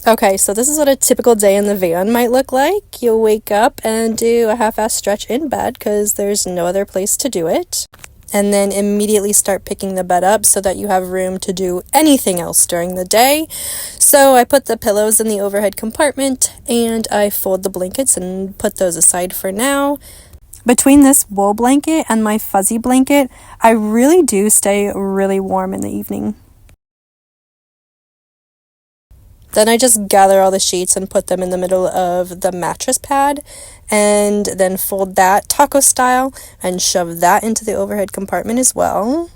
Okay, so this is what a typical day in the van might look like. You'll wake up and do a half-ass stretch in bed because there's no other place to do it. And then immediately start picking the bed up so that you have room to do anything else during the day. So I put the pillows in the overhead compartment and I fold the blankets and put those aside for now. Between this wool blanket and my fuzzy blanket, I really do stay really warm in the evening. Then I just gather all the sheets and put them in the middle of the mattress pad and then fold that taco style and shove that into the overhead compartment as well.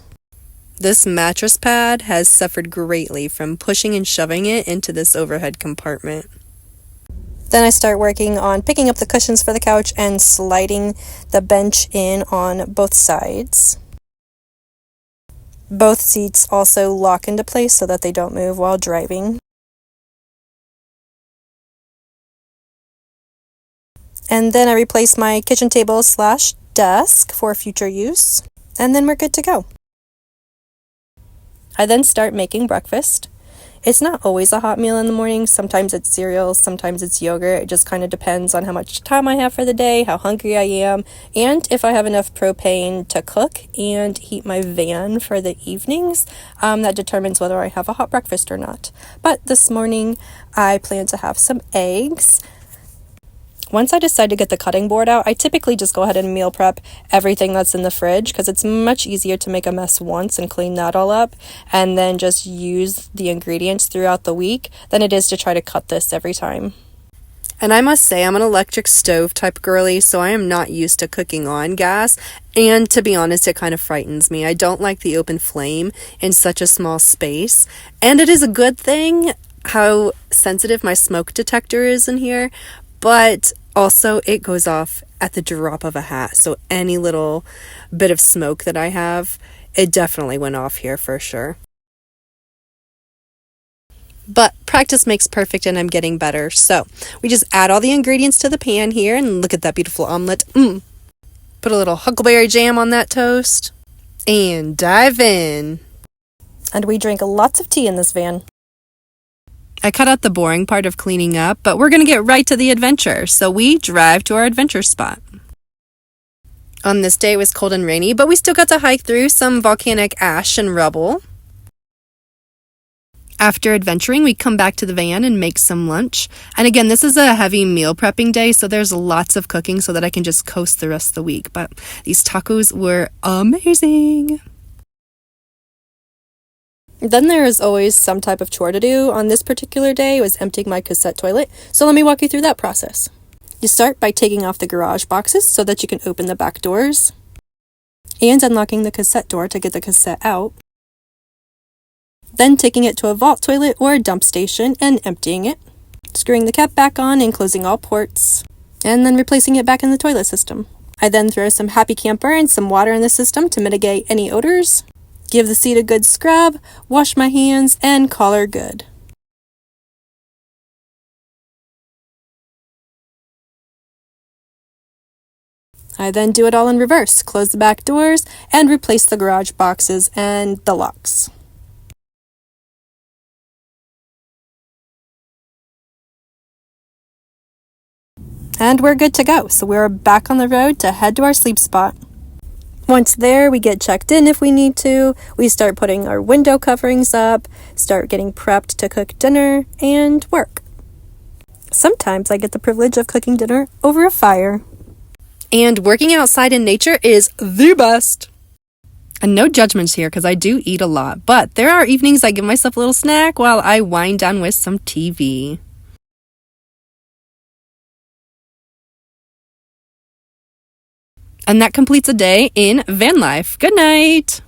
This mattress pad has suffered greatly from pushing and shoving it into this overhead compartment. Then I start working on picking up the cushions for the couch and sliding the bench in on both sides. Both seats also lock into place so that they don't move while driving. And then I replace my kitchen table / desk for future use. And then we're good to go. I then start making breakfast. It's not always a hot meal in the morning. Sometimes it's cereal, sometimes it's yogurt. It just kind of depends on how much time I have for the day, how hungry I am, and if I have enough propane to cook and heat my van for the evenings. That determines whether I have a hot breakfast or not. But this morning I plan to have some eggs. Once I decide to get the cutting board out, I typically just go ahead and meal prep everything that's in the fridge because it's much easier to make a mess once and clean that all up and then just use the ingredients throughout the week than it is to try to cut this every time. And I must say, I'm an electric stove type girly, so I am not used to cooking on gas. And to be honest, it kind of frightens me. I don't like the open flame in such a small space. And it is a good thing how sensitive my smoke detector is in here, but also, it goes off at the drop of a hat, so any little bit of smoke that I have, it definitely went off here for sure. But practice makes perfect and I'm getting better. So we just add all the ingredients to the pan here and look at that beautiful omelet. Put a little huckleberry jam on that toast and dive in. And we drink lots of tea in this van. I cut out the boring part of cleaning up, but we're going to get right to the adventure, so we drive to our adventure spot. On this day, it was cold and rainy, but we still got to hike through some volcanic ash and rubble. After adventuring, we come back to the van and make some lunch. And again, this is a heavy meal prepping day, so there's lots of cooking so that I can just coast the rest of the week. But these tacos were amazing. Then there is always some type of chore to do. On this particular day, it was emptying my cassette toilet. So let me walk you through that process. You start by taking off the garage boxes so that you can open the back doors and unlocking the cassette door to get the cassette out. Then taking it to a vault toilet or a dump station and emptying it, screwing the cap back on and closing all ports, and then replacing it back in the toilet system. I then throw some Happy Camper and some water in the system to mitigate any odors. Give the seat a good scrub, wash my hands, and call her good. I then do it all in reverse, close the back doors, and replace the garage boxes and the locks. And we're good to go, so we're back on the road to head to our sleep spot. Once there, we get checked in if we need to. We start putting our window coverings up, start getting prepped to cook dinner, and work. Sometimes I get the privilege of cooking dinner over a fire. And working outside in nature is the best. And no judgments here because I do eat a lot, but there are evenings I give myself a little snack while I wind down with some TV. And that completes a day in van life. Good night.